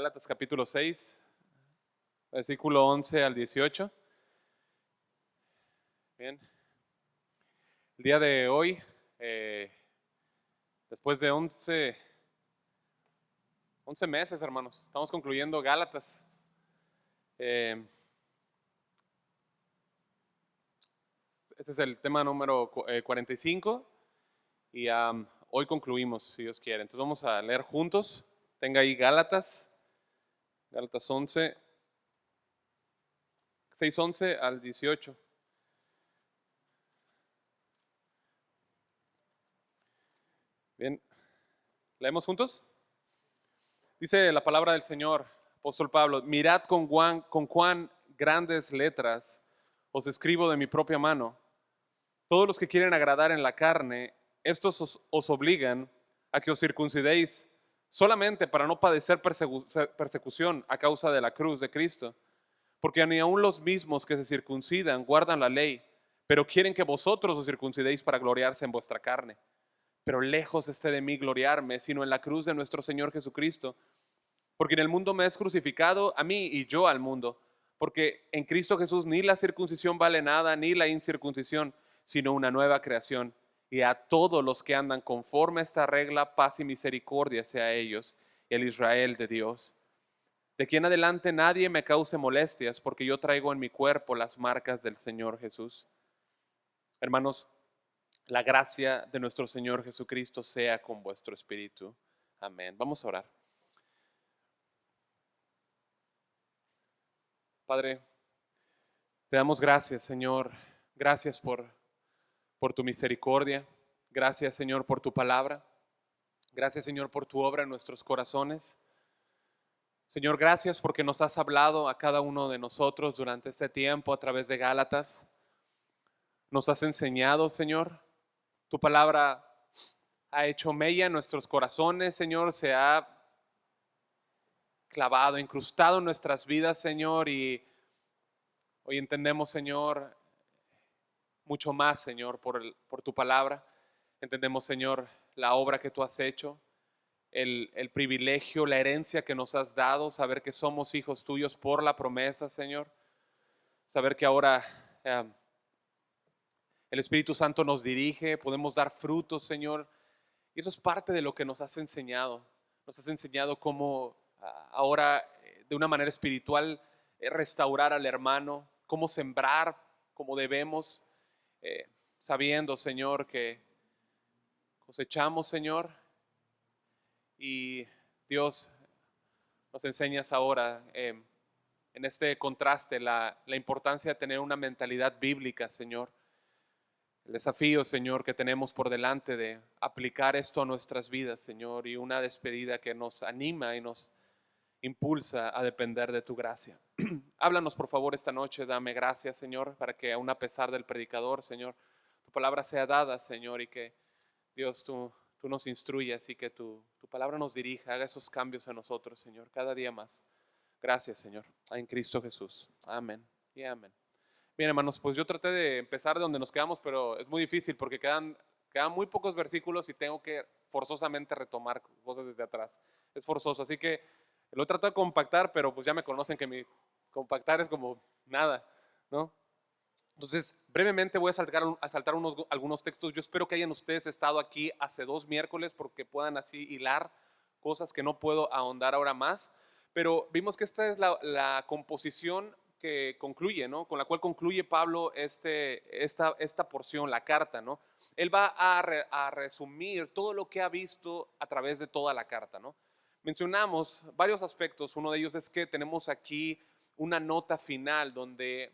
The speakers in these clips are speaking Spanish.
Gálatas capítulo 6, versículo 11 al 18. Bien, el día de hoy, después de 11 meses, hermanos, estamos concluyendo Gálatas. Eh, Este es el tema número 45 y hoy concluimos, si Dios quiere. Entonces vamos a leer juntos. Tenga ahí Gálatas 11, 6:11 al 18. Bien, ¿leemos juntos? Dice la palabra del Señor, apóstol Pablo: mirad con cuán grandes letras os escribo de mi propia mano. Todos los que quieren agradar en la carne, estos os obligan a que os circuncidéis solamente para no padecer persecución a causa de la cruz de Cristo. Porque ni aun los mismos que se circuncidan guardan la ley, pero quieren que vosotros os circuncidéis para gloriarse en vuestra carne. Pero lejos esté de mí gloriarme, sino en la cruz de nuestro Señor Jesucristo. Porque en el mundo me es crucificado a mí y yo al mundo. Porque en Cristo Jesús ni la circuncisión vale nada, ni la incircuncisión, sino una nueva creación. Y a todos los que andan conforme a esta regla, paz y misericordia sea a ellos, el Israel de Dios. De aquí en adelante nadie me cause molestias, porque yo traigo en mi cuerpo las marcas del Señor Jesús. Hermanos, la gracia de nuestro Señor Jesucristo sea con vuestro espíritu. Amén. Vamos a orar. Padre, te damos gracias, Señor. Gracias por tu misericordia. Gracias, Señor, por tu palabra. Gracias, Señor, por tu obra en nuestros corazones. Señor, gracias porque nos has hablado a cada uno de nosotros durante este tiempo a través de Gálatas. Nos has enseñado, Señor. Tu palabra ha hecho mella en nuestros corazones, Señor. Se ha clavado, incrustado en nuestras vidas, Señor. Y hoy entendemos, Señor, mucho más, Señor, por tu palabra. Entendemos, Señor, la obra que tú has hecho, el privilegio, la herencia que nos has dado, saber que somos hijos tuyos por la promesa, Señor. Saber que ahora el Espíritu Santo nos dirige, podemos dar frutos, Señor. Y eso es parte de lo que nos has enseñado. Nos has enseñado cómo ahora de una manera espiritual restaurar al hermano, cómo sembrar como debemos, sabiendo, Señor, que cosechamos, Señor. Y Dios, nos enseñas ahora en este contraste la importancia de tener una mentalidad bíblica, Señor. El desafío, Señor, que tenemos por delante de aplicar esto a nuestras vidas, Señor, y una despedida que nos anima y nos impulsa a depender de tu gracia. Háblanos, por favor, esta noche. Dame gracias, Señor, para que aun a pesar del predicador, Señor, tu palabra sea dada, Señor, y que Dios, tú nos instruyas y que tu palabra nos dirija, haga esos cambios en nosotros, Señor, cada día más. Gracias, Señor, en Cristo Jesús. Amén y amén. Bien, hermanos, pues yo traté de empezar de donde nos quedamos, pero es muy difícil porque quedan muy pocos versículos y tengo que forzosamente retomar cosas desde atrás. Es forzoso, así que lo he tratado de compactar, pero pues ya me conocen que mi compactar es como nada, ¿no? Entonces, brevemente voy a saltar algunos textos. Yo espero que hayan ustedes estado aquí hace 2 miércoles porque puedan así hilar cosas que no puedo ahondar ahora más. Pero vimos que esta es la composición que concluye, ¿no? Con la cual concluye Pablo esta porción, la carta, ¿no? Él va a resumir todo lo que ha visto a través de toda la carta, ¿no? Mencionamos varios aspectos. Uno de ellos es que tenemos aquí una nota final donde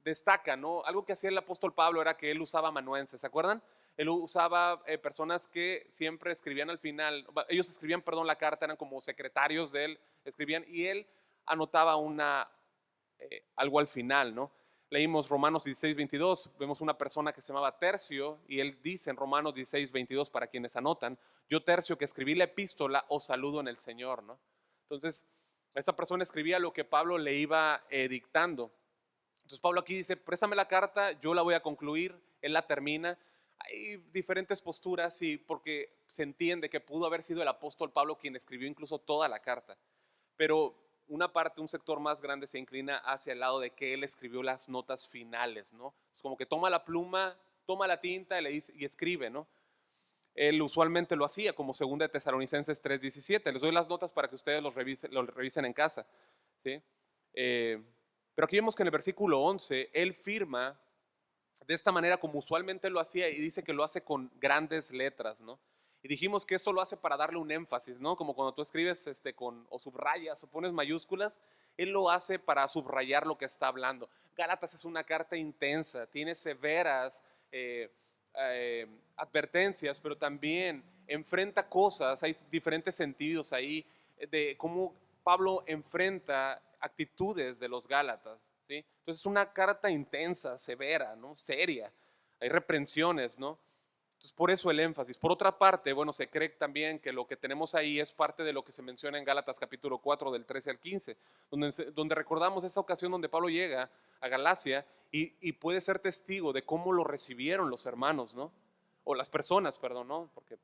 destaca, ¿no? Algo que hacía el apóstol Pablo era que él usaba amanuenses, ¿se acuerdan? Él usaba personas que siempre escribían al final, ellos escribían, perdón, la carta, eran como secretarios de él, escribían y él anotaba algo al final, ¿no? Leímos Romanos 16:22, vemos una persona que se llamaba Tercio y él dice en Romanos 16:22 para quienes anotan: yo Tercio, que escribí la epístola, os saludo en el Señor, ¿no? Entonces, esta persona escribía lo que Pablo le iba dictando. Entonces Pablo aquí dice: préstame la carta, yo la voy a concluir. Él la termina. Hay diferentes posturas y porque se entiende que pudo haber sido el apóstol Pablo quien escribió incluso toda la carta, pero una parte, un sector más grande se inclina hacia el lado de que él escribió las notas finales, ¿no? Es como que toma la pluma, toma la tinta y, le dice, y escribe, ¿no? Él usualmente lo hacía como 2 de Tesalonicenses 3:17. Les doy las notas para que ustedes los revisen en casa, ¿sí? Eh, pero aquí vemos que en el versículo 11 él firma de esta manera como usualmente lo hacía y dice que lo hace con grandes letras, ¿no? Y dijimos que esto lo hace para darle un énfasis, ¿no? Como cuando tú escribes o subrayas o pones mayúsculas, él lo hace para subrayar lo que está hablando. Gálatas es una carta intensa, tiene severas advertencias, pero también enfrenta cosas, hay diferentes sentidos ahí de cómo Pablo enfrenta actitudes de los Gálatas, ¿sí? Entonces es una carta intensa, severa, ¿no? Seria, hay reprensiones, ¿no? Entonces por eso el énfasis. Por otra parte, bueno, se cree también que lo que tenemos ahí es parte de lo que se menciona en Gálatas capítulo 4 del 13 al 15, donde recordamos esa ocasión donde Pablo llega a Galacia y puede ser testigo de cómo lo recibieron los hermanos, ¿no? O las personas, perdón, ¿no? Porque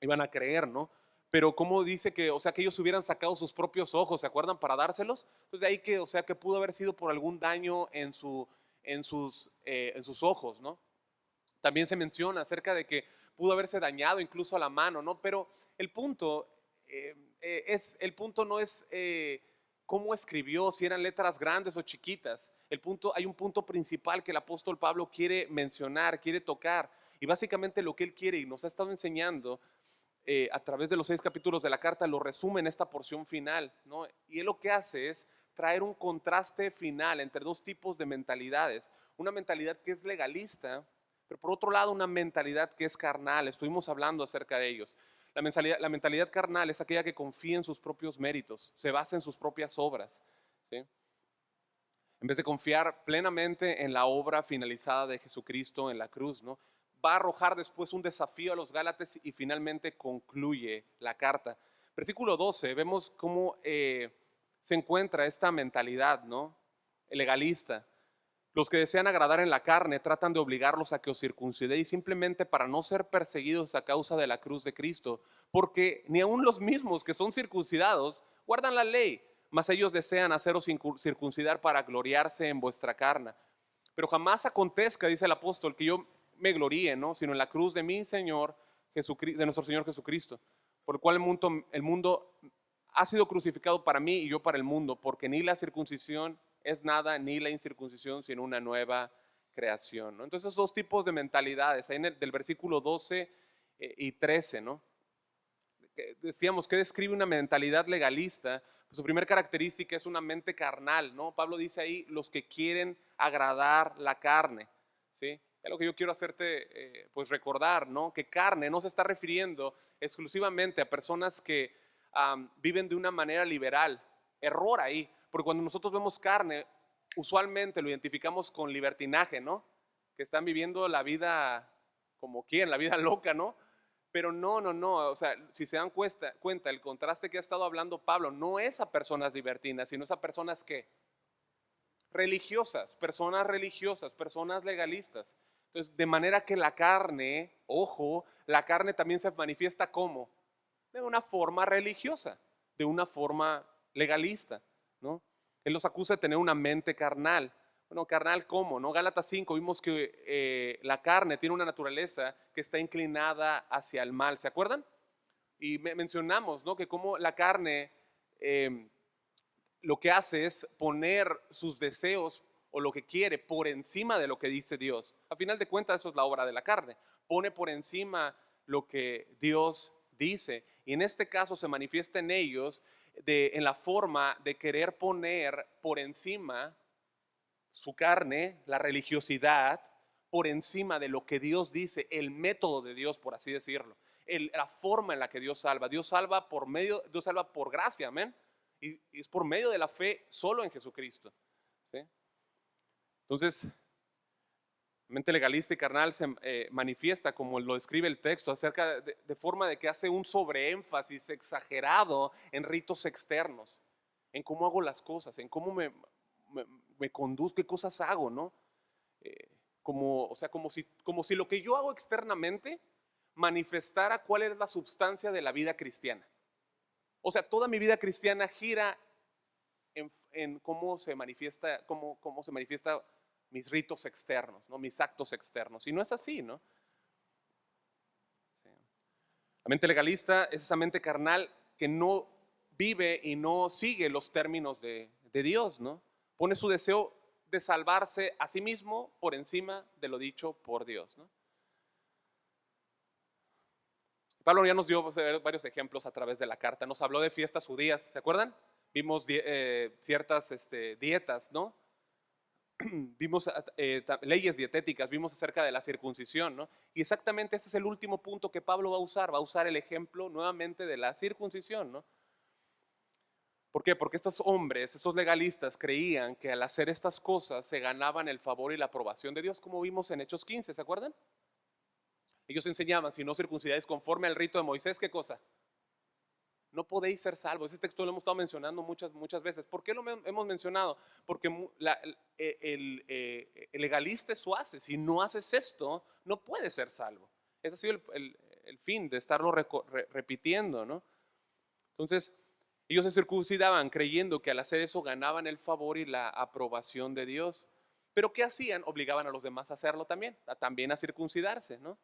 iban a creer, ¿no? Pero como dice que, o sea, que ellos hubieran sacado sus propios ojos, ¿se acuerdan? Para dárselos. Entonces de ahí que, o sea, que pudo haber sido por algún daño en sus ojos, ¿no? También se menciona acerca de que pudo haberse dañado incluso a la mano, ¿no? Pero el punto, el punto no es cómo escribió, si eran letras grandes o chiquitas. Hay un punto principal que el apóstol Pablo quiere mencionar, quiere tocar. Y básicamente lo que él quiere y nos ha estado enseñando a través de los 6 capítulos de la carta lo resume en esta porción final, ¿no? Y él lo que hace es traer un contraste final entre dos tipos de mentalidades. Una mentalidad que es legalista, pero por otro lado una mentalidad que es carnal. Estuvimos hablando acerca de ellos. La mentalidad carnal es aquella que confía en sus propios méritos, se basa en sus propias obras, ¿sí? En vez de confiar plenamente en la obra finalizada de Jesucristo en la cruz, ¿no? Va a arrojar después un desafío a los Gálatas y finalmente concluye la carta. Versículo 12, vemos cómo se encuentra esta mentalidad, ¿no? Legalista. Los que desean agradar en la carne tratan de obligarlos a que os circuncidéis simplemente para no ser perseguidos a causa de la cruz de Cristo, porque ni aun los mismos que son circuncidados guardan la ley, mas ellos desean haceros circuncidar para gloriarse en vuestra carne. Pero jamás acontezca, dice el apóstol, que yo me gloríe, ¿no? Sino en la cruz de mi Señor Jesucristo, de nuestro Señor Jesucristo, por el cual el mundo ha sido crucificado para mí y yo para el mundo, porque ni la circuncisión es nada, ni la incircuncisión, sino una nueva creación, ¿no? Entonces, esos dos tipos de mentalidades, ahí del versículo 12 y 13, ¿no? Decíamos que describe una mentalidad legalista. Pues su primera característica es una mente carnal, ¿no? Pablo dice ahí los que quieren agradar la carne, ¿sí? Es lo que yo quiero hacerte pues recordar, ¿no? Que carne no se está refiriendo exclusivamente a personas que viven de una manera liberal. Error ahí, porque cuando nosotros vemos carne, usualmente lo identificamos con libertinaje, ¿no? Que están viviendo la vida como quieren, la vida loca, ¿no? Pero no, no, no, o sea, si se dan cuenta, el contraste que ha estado hablando Pablo no es a personas libertinas, sino es a personas que religiosas, personas legalistas. Entonces, de manera que la carne, ojo, la carne también se manifiesta como de una forma religiosa, de una forma legalista, ¿no? Él los acusa de tener una mente carnal. Bueno, carnal, ¿cómo? ¿No? Gálatas 5 vimos que la carne tiene una naturaleza que está inclinada hacia el mal, ¿se acuerdan? Y mencionamos, ¿no? Que como la carne eh, lo que hace es poner sus deseos o lo que quiere por encima de lo que dice Dios. A final de cuentas, eso es la obra de la carne. Pone por encima lo que Dios dice. Y en este caso se manifiesta en ellos en la forma de querer poner por encima su carne, la religiosidad, por encima de lo que Dios dice, el método de Dios, por así decirlo, la forma en la que Dios salva. Dios salva Dios salva por gracia, amén. Y es por medio de la fe solo en Jesucristo, ¿sí? Entonces, mente legalista y carnal se manifiesta, como lo describe el texto, acerca de forma de que hace un sobreénfasis exagerado en ritos externos, en cómo hago las cosas, en cómo me, me conduzco, qué cosas hago, ¿no? O sea, como si lo que yo hago externamente manifestara cuál es la substancia de la vida cristiana. O sea, toda mi vida cristiana gira en cómo se manifiesta, cómo se manifiesta mis ritos externos, ¿no? Mis actos externos. Y no es así, ¿no? Sí. La mente legalista es esa mente carnal que no vive y no sigue los términos de Dios, ¿no? Pone su deseo de salvarse a sí mismo por encima de lo dicho por Dios, ¿no? Pablo ya nos dio varios ejemplos a través de la carta. Nos habló de fiestas judías, ¿se acuerdan? Vimos ciertas dietas, ¿no? Vimos leyes dietéticas, vimos acerca de la circuncisión, ¿no? Y exactamente este es el último punto que Pablo va a usar el ejemplo nuevamente de la circuncisión, ¿no? ¿Por qué? Porque estos hombres, estos legalistas creían que al hacer estas cosas se ganaban el favor y la aprobación de Dios, como vimos en Hechos 15, ¿se acuerdan? Ellos enseñaban, si no circuncidáis conforme al rito de Moisés, ¿qué cosa? No podéis ser salvos. Ese texto lo hemos estado mencionando muchas veces. ¿Por qué lo hemos mencionado? Porque el legalista eso hace. Si no haces esto, no puedes ser salvo. Ese ha sido el fin de estarlo repitiendo, ¿no? Entonces, ellos se circuncidaban creyendo que al hacer eso ganaban el favor y la aprobación de Dios. Pero ¿qué hacían? Obligaban a los demás a hacerlo también a circuncidarse, ¿no?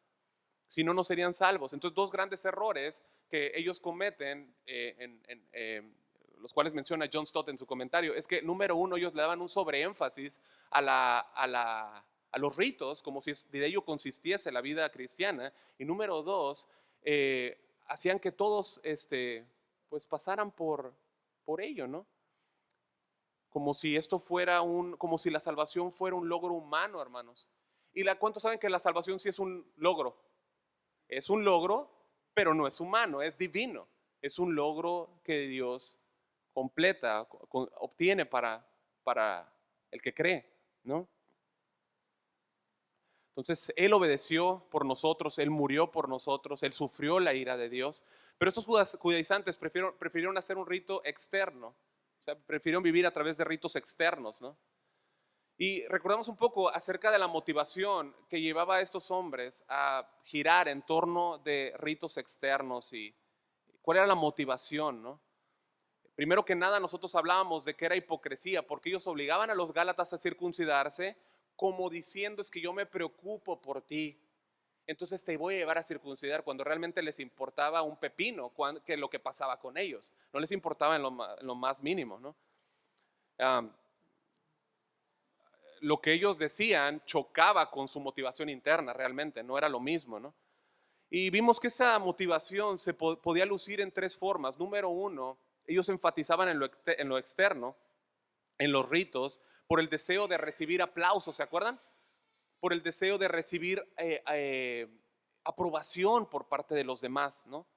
Si no, no serían salvos. Entonces, dos grandes errores que ellos cometen, los cuales menciona John Stott en su comentario, es que número uno, ellos le daban un sobreénfasis a los ritos, como si de ello consistiese la vida cristiana. Y número dos, hacían que todos pues pasaran por ello, ¿no? Como si esto fuera como si la salvación fuera un logro humano, hermanos. ¿Y cuántos saben que la salvación sí es un logro? Es un logro, pero no es humano, es divino. Es un logro que Dios completa, obtiene para el que cree, ¿no? Entonces, Él obedeció por nosotros, Él murió por nosotros, Él sufrió la ira de Dios. Pero estos judaizantes prefirieron hacer un rito externo, o sea, prefirieron vivir a través de ritos externos, ¿no? Y recordamos un poco acerca de la motivación que llevaba a estos hombres a girar en torno de ritos externos y cuál era la motivación, ¿no? Primero que nada, nosotros hablábamos de que era hipocresía, porque ellos obligaban a los gálatas a circuncidarse como diciendo es que yo me preocupo por ti, entonces te voy a llevar a circuncidar, cuando realmente les importaba un pepino que lo que pasaba con ellos, no les importaba en lo más mínimo, ¿no? Lo que ellos decían chocaba con su motivación interna, realmente no era lo mismo, ¿no? Y vimos que esa motivación se podía lucir en tres formas. Número uno, ellos enfatizaban en lo externo, en los ritos, por el deseo de recibir aplausos, ¿se acuerdan? Por el deseo de recibir aprobación por parte de los demás, ¿no?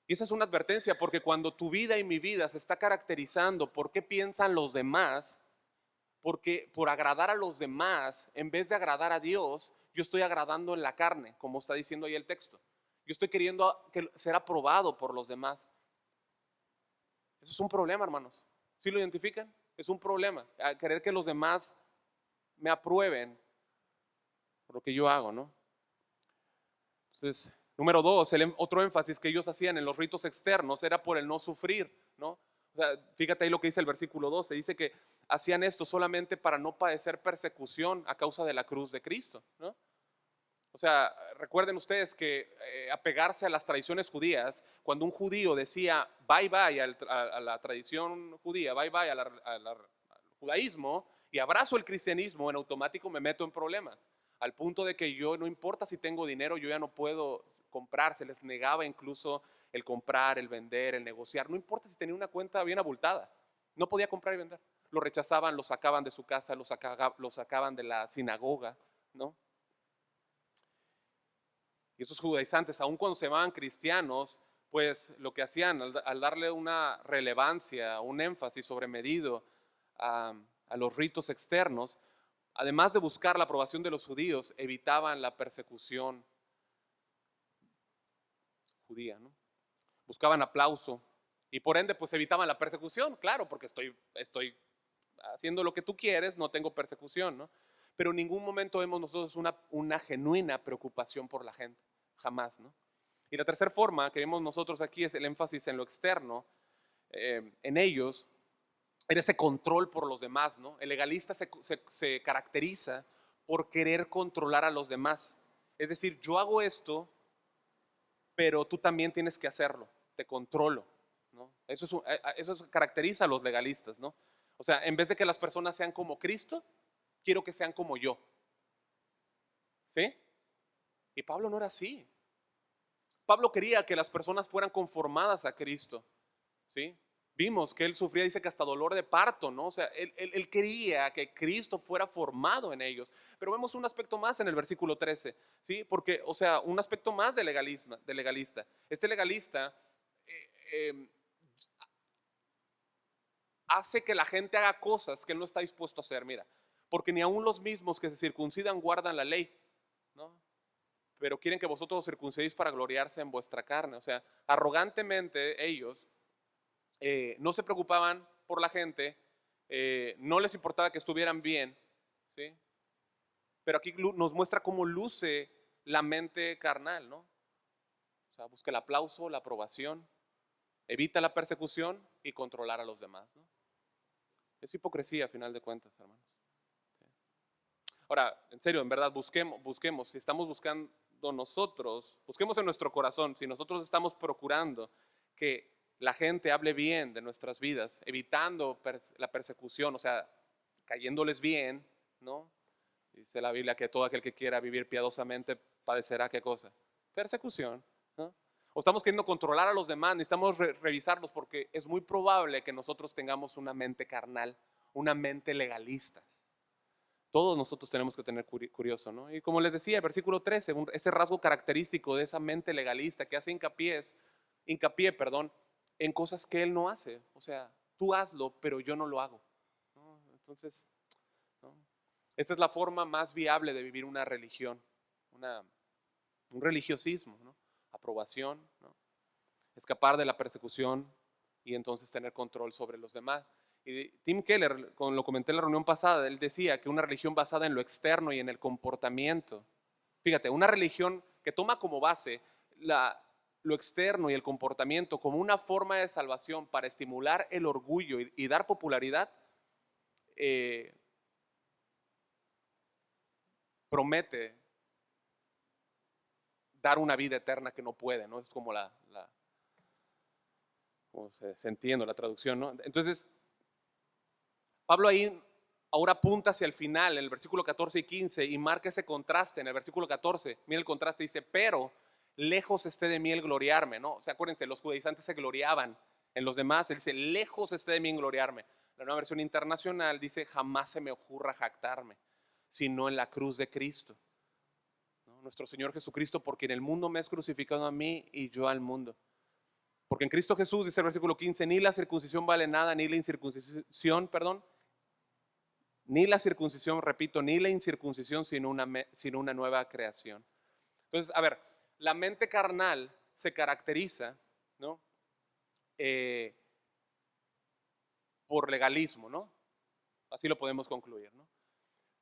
Y esa es una advertencia, porque cuando tu vida y mi vida se está caracterizando por qué piensan los demás, porque por agradar a los demás, en vez de agradar a Dios, yo estoy agradando en la carne, como está diciendo ahí el texto. Yo estoy queriendo ser aprobado por los demás. Eso es un problema, hermanos. ¿Sí lo identifican? Es un problema. A querer que los demás me aprueben por lo que yo hago, ¿no? Entonces, número dos, otro énfasis que ellos hacían en los ritos externos era por el no sufrir, ¿no? O sea, fíjate ahí lo que dice el versículo 12, dice que hacían esto solamente para no padecer persecución a causa de la cruz de Cristo, ¿no? O sea, recuerden ustedes que apegarse a las tradiciones judías, cuando un judío decía bye bye a la tradición judía, bye bye al judaísmo y abrazo el cristianismo, en automático me meto en problemas. Al punto de que yo, no importa si tengo dinero, yo ya no puedo comprar, se les negaba incluso el comprar, el vender, el negociar, no importa si tenía una cuenta bien abultada, no podía comprar y vender. Lo rechazaban, lo sacaban de su casa, lo sacaban de la sinagoga, ¿no? Y esos judaizantes, aun cuando se llamaban cristianos, pues lo que hacían al darle una relevancia, un énfasis sobremedido a los ritos externos, además de buscar la aprobación de los judíos, evitaban la persecución judía, ¿no? Buscaban aplauso y por ende pues evitaban la persecución, claro, porque estoy haciendo lo que tú quieres, no tengo persecución, ¿no? Pero en ningún momento vemos nosotros una genuina preocupación por la gente, jamás, ¿no? Y la tercera forma que vemos nosotros aquí es el énfasis en lo externo, en ellos, en ese control por los demás, ¿no? El legalista se caracteriza por querer controlar a los demás. Es decir, yo hago esto, pero tú también tienes que hacerlo, te controlo, ¿no? Eso caracteriza a los legalistas, ¿no? O sea, en vez de que las personas sean como Cristo, quiero que sean como yo, ¿sí? Y Pablo no era así. Pablo quería que las personas fueran conformadas a Cristo, ¿sí? Vimos que él sufría, dice que hasta dolor de parto, ¿no? O sea, él quería que Cristo fuera formado en ellos. Pero vemos un aspecto más en el versículo 13, ¿sí? Porque, o sea, un aspecto más de legalista. Este legalista eh, eh, hace que la gente haga cosas que él no está dispuesto a hacer, mira. Porque ni aun los mismos que se circuncidan guardan la ley, ¿no? Pero quieren que vosotros os circuncidéis para gloriarse en vuestra carne. O sea, arrogantemente ellos no se preocupaban por la gente, no les importaba que estuvieran bien, ¿sí? Pero aquí nos muestra cómo luce la mente carnal, ¿no? O sea, busca el aplauso, la aprobación, evita la persecución y controlar a los demás, ¿no? Es hipocresía a final de cuentas, hermanos. ¿Sí? Ahora, en serio, en verdad, busquemos, si estamos buscando nosotros, busquemos en nuestro corazón, si nosotros estamos procurando que la gente hable bien de nuestras vidas, evitando la persecución, o sea, cayéndoles bien, ¿no? Dice la Biblia que todo aquel que quiera vivir piadosamente padecerá, ¿qué cosa? Persecución, ¿no? O estamos queriendo controlar a los demás, necesitamos revisarlos porque es muy probable que nosotros tengamos una mente carnal, una mente legalista. Todos nosotros tenemos que tener curioso, ¿no? Y como les decía, el versículo 13, ese rasgo característico de esa mente legalista que hace hincapié, perdón, en cosas que él no hace. O sea, tú hazlo, pero yo no lo hago, ¿no? Entonces, ¿no? Esa es la forma más viable de vivir una religión, un religiosismo, ¿no? Aprobación, ¿no? Escapar de la persecución y entonces tener control sobre los demás. Y Tim Keller, lo comenté en la reunión pasada, él decía que una religión basada en lo externo y en el comportamiento, fíjate, una religión que toma como base lo externo y el comportamiento como una forma de salvación para estimular el orgullo y dar popularidad, eh, promete dar una vida eterna que no puede, ¿no? Es como como se entiende la traducción, ¿no? Entonces, Pablo ahí ahora apunta hacia el final, en el versículo 14 y 15, y marca ese contraste en el versículo 14. Mira el contraste, dice, pero lejos esté de mí el gloriarme, ¿no? O sea, acuérdense, los judaizantes se gloriaban en los demás. Él dice, lejos esté de mí en gloriarme. La nueva versión internacional dice, jamás se me ocurra jactarme, sino en la cruz de Cristo, ¿no? Nuestro Señor Jesucristo, porque en el mundo me has crucificado a mí y yo al mundo. Porque en Cristo Jesús, dice el versículo 15, ni la circuncisión vale nada, ni la incircuncisión, perdón, ni la circuncisión, repito, ni la incircuncisión, sino una nueva creación. Entonces, a ver, la mente carnal se caracteriza, ¿no? Eh, por legalismo, ¿no? Así lo podemos concluir, ¿no?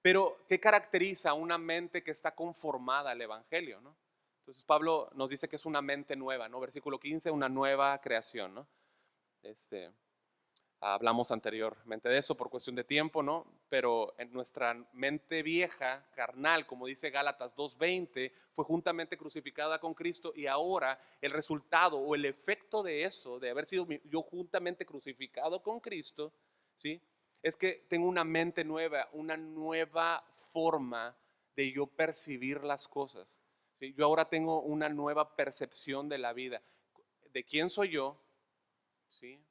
Pero, ¿qué caracteriza una mente que está conformada al Evangelio, ¿no? Entonces, Pablo nos dice que es una mente nueva, ¿no? Versículo 15, una nueva creación, ¿no? Este, Hablamos anteriormente de eso por cuestión de tiempo, ¿no? Pero en nuestra mente vieja, carnal, como dice Gálatas 2:20, fue juntamente crucificada con Cristo y ahora el resultado o el efecto de eso, de haber sido yo juntamente crucificado con Cristo, ¿sí? Es que tengo una mente nueva, una nueva forma de yo percibir las cosas, ¿sí? Yo ahora tengo una nueva percepción de la vida, de quién soy yo, ¿sí?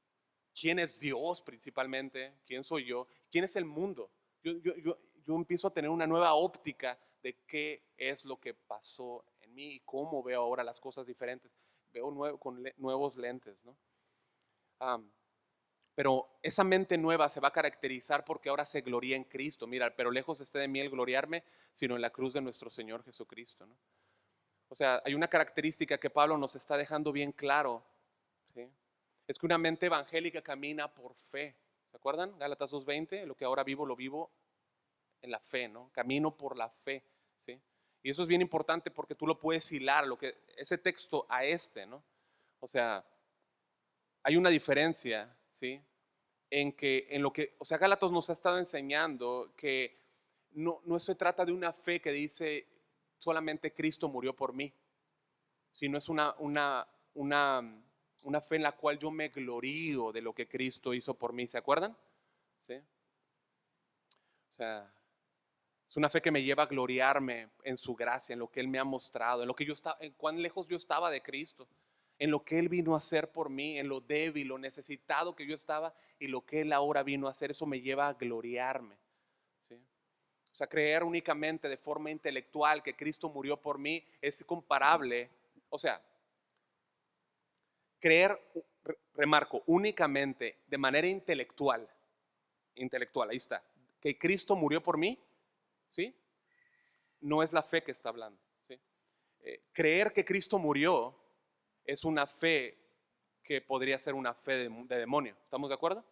¿Quién es Dios principalmente? ¿Quién soy yo? ¿Quién es el mundo? Yo empiezo a tener una nueva óptica de qué es lo que pasó en mí y cómo veo ahora las cosas diferentes. Veo con nuevos lentes, ¿no? Pero esa mente nueva se va a caracterizar porque ahora se gloria en Cristo. Mira, pero lejos esté de mí el gloriarme, sino en la cruz de nuestro Señor Jesucristo, ¿no? O sea, hay una característica que Pablo nos está dejando bien claro, ¿sí? Es que una mente evangélica camina por fe. ¿Se acuerdan? Gálatas 2:20, lo que ahora vivo lo vivo en la fe, ¿no? Camino por la fe, ¿sí? Y eso es bien importante porque tú lo puedes hilar, ese texto a ¿no? O sea, hay una diferencia, ¿sí? O sea, Gálatas nos ha estado enseñando que no se trata de una fe que dice solamente Cristo murió por mí, sino es una fe en la cual yo me glorío de lo que Cristo hizo por mí. ¿Se acuerdan? ¿Sí? O sea, es una fe que me lleva a gloriarme en su gracia, en lo que Él me ha mostrado, en lo que yo estaba, en cuán lejos yo estaba de Cristo, en lo que Él vino a hacer por mí, en lo débil, lo necesitado que yo estaba y lo que Él ahora vino a hacer. Eso me lleva a gloriarme, ¿sí? O sea, creer únicamente de forma intelectual que Cristo murió por mí es comparable. O sea, creer, remarco, únicamente de manera intelectual, ahí está, que Cristo murió por mí, ¿sí? No es la fe que está hablando, ¿sí? Creer que Cristo murió es una fe que podría ser una fe de demonio. ¿Estamos de acuerdo?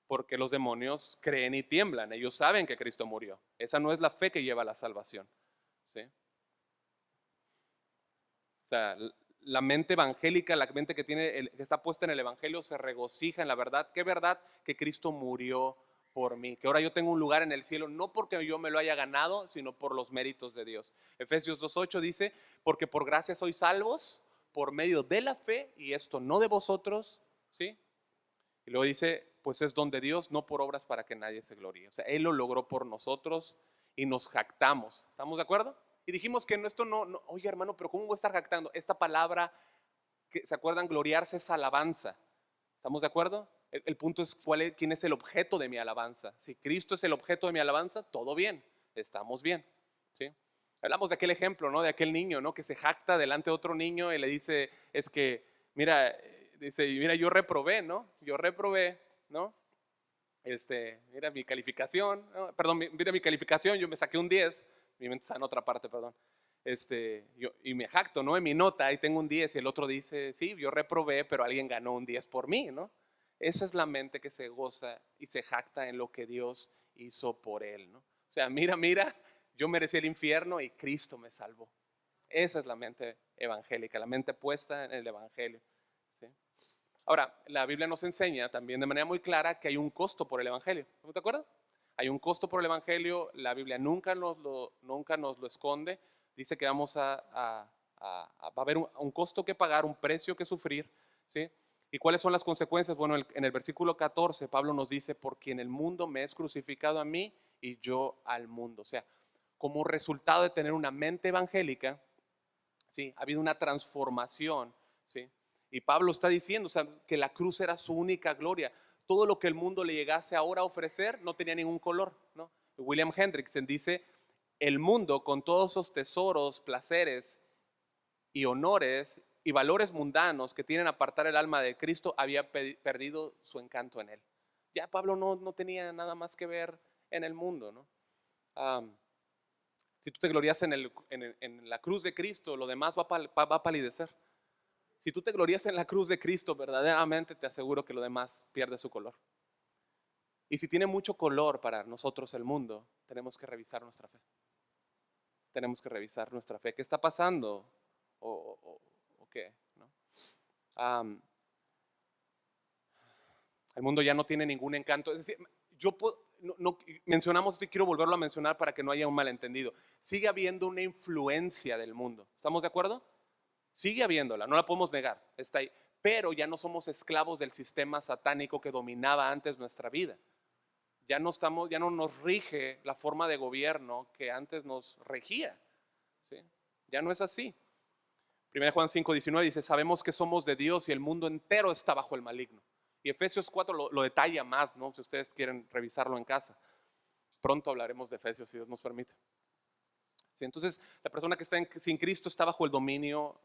Porque los demonios creen y tiemblan. Ellos saben que Cristo murió. Esa no es la fe que lleva a la salvación, ¿sí? O sea, la mente evangélica, la mente que está puesta en el evangelio se regocija en la verdad. ¿Qué verdad? Que Cristo murió por mí, que ahora yo tengo un lugar en el cielo, no porque yo me lo haya ganado, sino por los méritos de Dios. Efesios 2:8 dice, porque por gracia sois salvos por medio de la fe, y esto no de vosotros, ¿sí? Y luego dice, pues es don de Dios, no por obras para que nadie se gloríe. O sea, Él lo logró por nosotros y nos jactamos. ¿Estamos de acuerdo? Y dijimos que esto no, oye hermano, pero ¿cómo voy a estar jactando? Esta palabra, que ¿se acuerdan? Gloriarse es alabanza. ¿Estamos de acuerdo? El punto es quién es el objeto de mi alabanza. Si Cristo es el objeto de mi alabanza, todo bien, estamos bien, ¿sí? Hablamos de aquel ejemplo, ¿no? De aquel niño, ¿no? Que se jacta delante de otro niño y le dice, es que, mira, dice, mira, yo reprobé, ¿no? Yo reprobé, ¿no? Mira mi calificación, ¿no? Perdón, mira mi calificación, yo me saqué un 10, mi mente está en otra parte, perdón. Y me jacto, ¿no? En mi nota, ahí tengo un 10 y el otro dice, sí, yo reprobé, pero alguien ganó un 10 por mí, ¿no? Esa es la mente que se goza y se jacta en lo que Dios hizo por él, ¿no? O sea, mira, yo merecí el infierno y Cristo me salvó. Esa es la mente evangélica, la mente puesta en el evangelio, ¿sí? Ahora, la Biblia nos enseña también de manera muy clara que hay un costo por el evangelio. ¿No te acuerdas? Hay un costo por el evangelio, la Biblia nunca nos lo esconde. Dice que va a haber un costo que pagar, un precio que sufrir, ¿sí? ¿Y cuáles son las consecuencias? Bueno, en el versículo 14 Pablo nos dice, porque en el mundo me es crucificado a mí y yo al mundo. O sea, como resultado de tener una mente evangélica, ¿sí? Ha habido una transformación, ¿sí? Y Pablo está diciendo, o sea, que la cruz era su única gloria. Todo lo que el mundo le llegase ahora a ofrecer no tenía ningún color, ¿no? William Hendrickson dice, el mundo con todos esos tesoros, placeres y honores y valores mundanos que tienen a apartar el alma de Cristo había perdido su encanto en él. Ya Pablo no tenía nada más que ver en el mundo, ¿no? Si tú te glorías en la cruz de Cristo, lo demás va a palidecer. Si tú te glorías en la cruz de Cristo, verdaderamente te aseguro que lo demás pierde su color. Y si tiene mucho color para nosotros el mundo, tenemos que revisar nuestra fe. Tenemos que revisar nuestra fe. ¿Qué está pasando? ¿O qué? ¿No? El mundo ya no tiene ningún encanto. Es decir, mencionamos esto y quiero volverlo a mencionar para que no haya un malentendido. Sigue habiendo una influencia del mundo. ¿Estamos de acuerdo? Sigue habiéndola, no la podemos negar, está ahí. Pero ya no somos esclavos del sistema satánico que dominaba antes nuestra vida. Ya no nos rige la forma de gobierno que antes nos regía, ¿sí? Ya no es así. 1 Juan 5:19 dice, sabemos que somos de Dios y el mundo entero está bajo el maligno. Y Efesios 4 lo detalla más, ¿no? Si ustedes quieren revisarlo en casa. Pronto hablaremos de Efesios, si Dios nos permite. ¿Sí? Entonces, la persona que está sin Cristo está bajo el dominio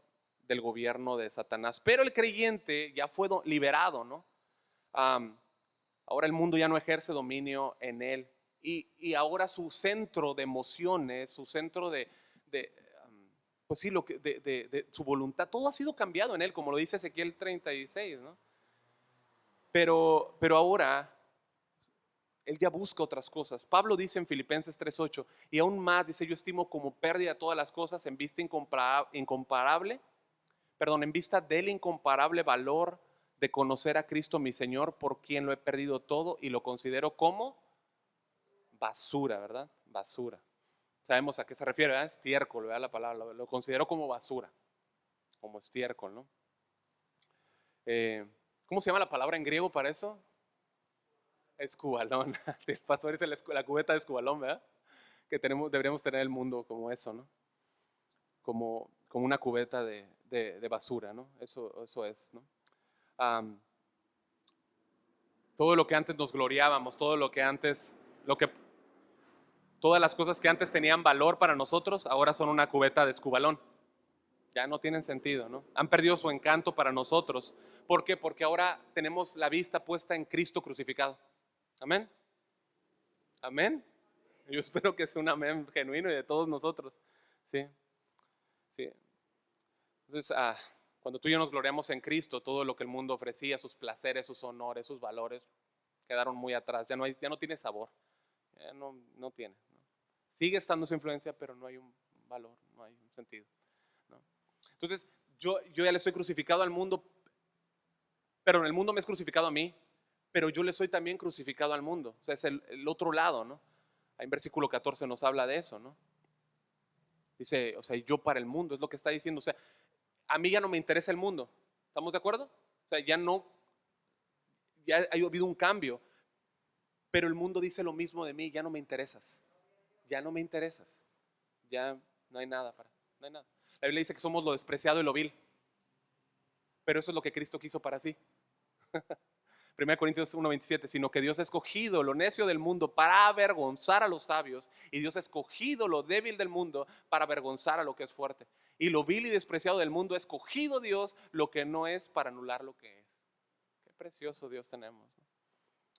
del gobierno de Satanás. Pero el creyente ya fue liberado, ¿no? Ahora el mundo ya no ejerce dominio en él. Y ahora su centro de emociones, su centro pues sí, de su voluntad, todo ha sido cambiado en él, como lo dice Ezequiel 36, ¿no? Pero ahora él ya busca otras cosas. Pablo dice en Filipenses 3:8, y aún más dice, yo estimo como pérdida todas las cosas en vista en vista del incomparable valor de conocer a Cristo mi Señor, por quien lo he perdido todo y lo considero como basura, ¿verdad? Basura. Sabemos a qué se refiere, ¿verdad? Estiércol, ¿verdad? La palabra, lo considero como basura, como estiércol, ¿no? ¿Cómo se llama la palabra en griego para eso? Escubalón. El pastor dice la cubeta de escubalón, ¿verdad? Que deberíamos tener el mundo como eso, ¿no? Como una cubeta de basura, ¿no? Eso es, ¿no? Am, todo lo que antes nos gloriábamos, todas las cosas que antes tenían valor para nosotros, ahora son una cubeta de escubalón. Ya no tienen sentido, ¿no? Han perdido su encanto para nosotros. ¿Por qué? Porque ahora tenemos la vista puesta en Cristo crucificado. Amén. Amén. Yo espero que sea un amén genuino y de todos nosotros. Sí, sí. Entonces, cuando tú y yo nos gloriamos en Cristo, todo lo que el mundo ofrecía, sus placeres, sus honores, sus valores, quedaron muy atrás. Ya no tiene sabor. No tiene, ¿no? Sigue estando su influencia, pero no hay un valor, no hay un sentido, ¿no? Entonces, yo ya le estoy crucificado al mundo, pero en el mundo me es crucificado a mí, pero yo le soy también crucificado al mundo. O sea, es el otro lado, ¿no? Ahí en versículo 14 nos habla de eso, ¿no? Dice, o sea, yo para el mundo, es lo que está diciendo. O sea, a mí ya no me interesa el mundo. ¿Estamos de acuerdo? O sea, ya ha habido un cambio, pero el mundo dice lo mismo de mí, ya no me interesas. Ya no me interesas. Ya no hay nada no hay nada. La Biblia dice que somos lo despreciado y lo vil, pero eso es lo que Cristo quiso para sí. 1 Corintios 1:27, sino que Dios ha escogido lo necio del mundo para avergonzar a los sabios, y Dios ha escogido lo débil del mundo para avergonzar a lo que es fuerte. Y lo vil y despreciado del mundo ha escogido Dios lo que no es para anular lo que es. Qué precioso Dios tenemos, ¿no?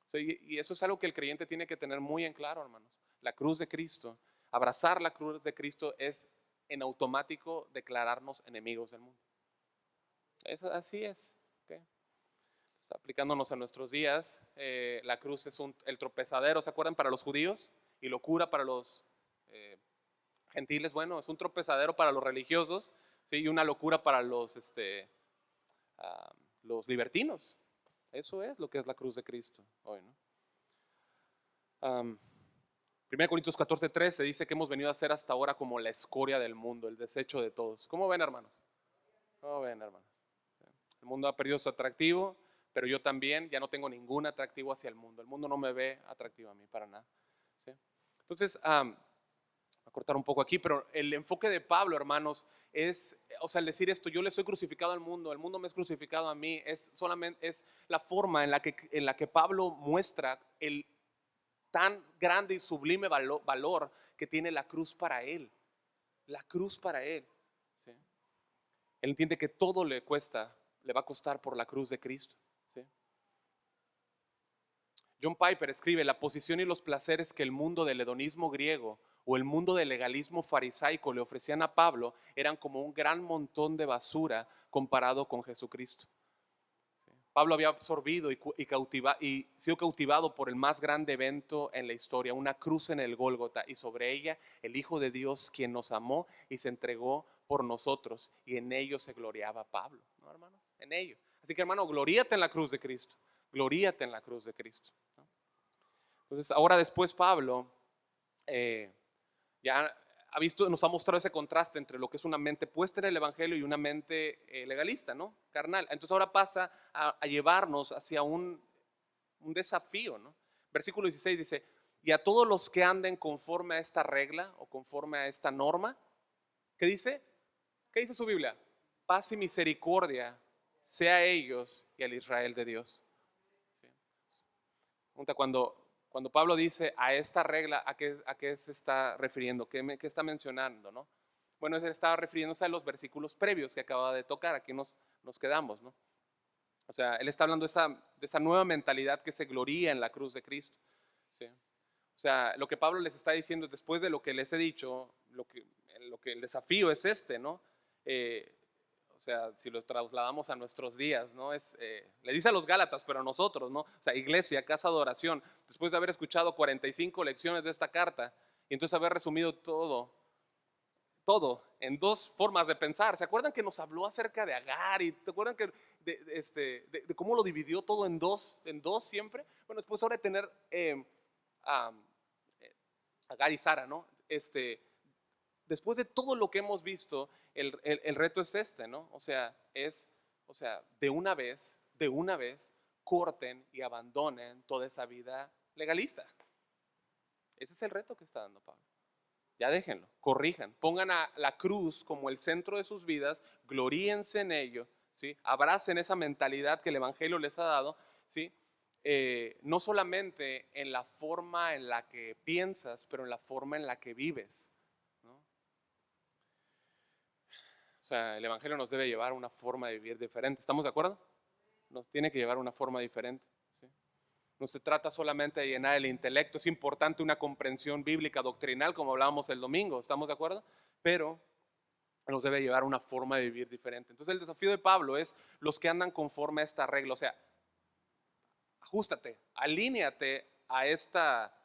O sea, y eso es algo que el creyente tiene que tener muy en claro, hermanos. La cruz de Cristo, abrazar la cruz de Cristo es en automático declararnos enemigos del mundo. Así es. ¿Okay? Aplicándonos a nuestros días, la cruz es el tropezadero, ¿se acuerdan? Para los judíos, y locura para los gentiles. Bueno, es un tropezadero para los religiosos, ¿sí? Y una locura para los libertinos. Eso es lo que es la cruz de Cristo hoy, ¿no? 1 Corintios 14:13 dice que hemos venido a ser hasta ahora como la escoria del mundo, el desecho de todos. ¿Cómo ven, hermanos? ¿Cómo ven, hermanos? El mundo ha perdido su atractivo, pero yo también ya no tengo ningún atractivo hacia el mundo. El mundo no me ve atractivo a mí para nada, ¿sí? Entonces, voy a cortar un poco aquí, pero el enfoque de Pablo, hermanos, o sea, el decir esto, yo le soy crucificado al mundo, el mundo me es crucificado a mí, es la forma en la que Pablo muestra el tan grande y sublime valor que tiene la cruz para él. La cruz para él, ¿sí? Él entiende que todo le va a costar por la cruz de Cristo, ¿sí? John Piper escribe: la posición y los placeres que el mundo del hedonismo griego o el mundo del legalismo farisaico le ofrecían a Pablo eran como un gran montón de basura comparado con Jesucristo. ¿Sí? Pablo había absorbido y sido cautivado por el más grande evento en la historia, una cruz en el Gólgota, y sobre ella el Hijo de Dios, quien nos amó y se entregó por nosotros, y en ello se gloriaba Pablo, ¿no, hermanos? En ello. Así que, hermano, gloríate en la cruz de Cristo, gloríate en la cruz de Cristo, ¿no? Entonces, ahora después Pablo ya nos ha mostrado ese contraste entre lo que es una mente puesta en el evangelio y una mente legalista, ¿no? Carnal. Entonces ahora pasa a llevarnos hacia un desafío, ¿no? Versículo 16 dice: y a todos los que anden conforme a esta regla o conforme a esta norma, ¿qué dice? ¿Qué dice su Biblia? Paz y misericordia sea a ellos y al Israel de Dios. ¿Sí? Cuando Pablo dice a esta regla, ¿a qué se está refiriendo? ¿Qué está mencionando, no? Bueno, él estaba refiriéndose a los versículos previos que acaba de tocar. Aquí nos quedamos, ¿no? O sea, él está hablando de esa nueva mentalidad que se gloría en la cruz de Cristo, ¿sí? O sea, lo que Pablo les está diciendo es, después de lo que les he dicho, lo que el desafío es este, ¿no? O sea, si lo trasladamos a nuestros días, ¿no? Le dice a los Gálatas, pero a nosotros, ¿no? O sea, iglesia, casa de oración, después de haber escuchado 45 lecciones de esta carta y entonces haber resumido todo en dos formas de pensar. ¿Se acuerdan que nos habló acerca de Agar? ¿Y te acuerdan que de cómo lo dividió todo en dos siempre? Bueno, después ahora de tener a Agar y Sara, ¿no? Después de todo lo que hemos visto, el reto es ¿no? O sea, de una vez, corten y abandonen toda esa vida legalista. Ese es el reto que está dando Pablo. Ya déjenlo, corrijan, pongan a la cruz como el centro de sus vidas, gloríense en ello, ¿sí? Abracen esa mentalidad que el Evangelio les ha dado, ¿sí? No solamente en la forma en la que piensas, pero en la forma en la que vives, ¿no? O sea, el Evangelio nos debe llevar a una forma de vivir diferente, ¿estamos de acuerdo? Nos tiene que llevar a una forma diferente, ¿sí? No se trata solamente de llenar el intelecto, es importante una comprensión bíblica doctrinal, como hablábamos el domingo, ¿estamos de acuerdo? Pero nos debe llevar a una forma de vivir diferente. Entonces el desafío de Pablo es los que andan conforme a esta regla, o sea, ajustate, alíñate a esta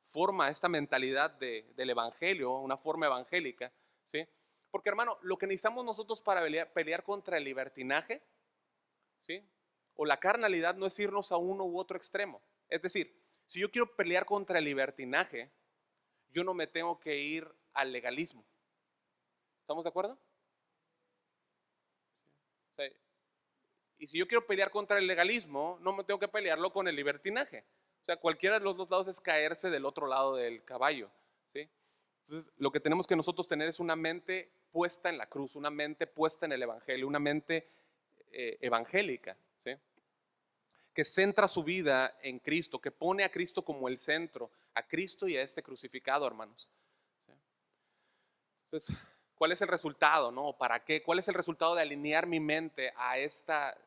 forma, a esta mentalidad del evangelio, una forma evangélica, ¿sí? Porque hermano, lo que necesitamos nosotros para pelear contra el libertinaje, ¿sí? O la carnalidad no es irnos a uno u otro extremo. Es decir, si yo quiero pelear contra el libertinaje, yo no me tengo que ir al legalismo. ¿Estamos de acuerdo? O sea, y si yo quiero pelear contra el legalismo, no me tengo que pelearlo con el libertinaje. O sea, cualquiera de los dos lados es caerse del otro lado del caballo, ¿sí? Entonces, lo que tenemos que nosotros tener es una mente puesta en la cruz, una mente puesta en el evangelio, una mente evangélica, ¿sí? Que centra su vida en Cristo, que pone a Cristo como el centro, a Cristo y a este crucificado, hermanos. ¿Sí? Entonces, ¿cuál es el resultado, no? ¿Para qué? ¿Cuál es el resultado de alinear mi mente a esta?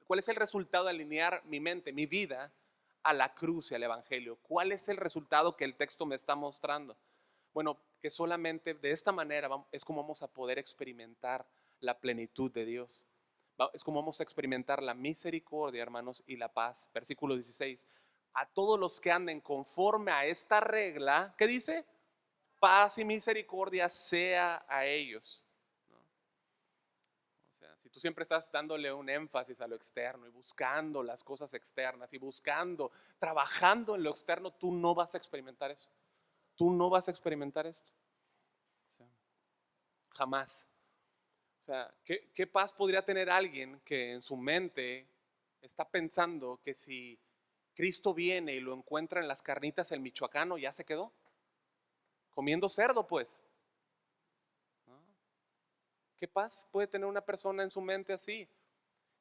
¿Cuál es el resultado de alinear mi mente, mi vida, a la cruz y al evangelio? ¿Cuál es el resultado que el texto me está mostrando? Bueno, que solamente de esta manera es como vamos a poder experimentar la plenitud de Dios. Es como vamos a experimentar la misericordia, hermanos, y la paz. Versículo 16. A todos los que anden conforme a esta regla, ¿qué dice? Paz y misericordia sea a ellos. ¿No? O sea, si tú siempre estás dándole un énfasis a lo externo y buscando las cosas externas y buscando, trabajando en lo externo, tú no vas a experimentar eso. Tú no vas a experimentar esto. O sea, jamás. O sea, ¿qué paz podría tener alguien que en su mente está pensando que si Cristo viene y lo encuentra en las carnitas el michoacano, ya se quedó? Comiendo cerdo, pues. ¿No? ¿Qué paz puede tener una persona en su mente así?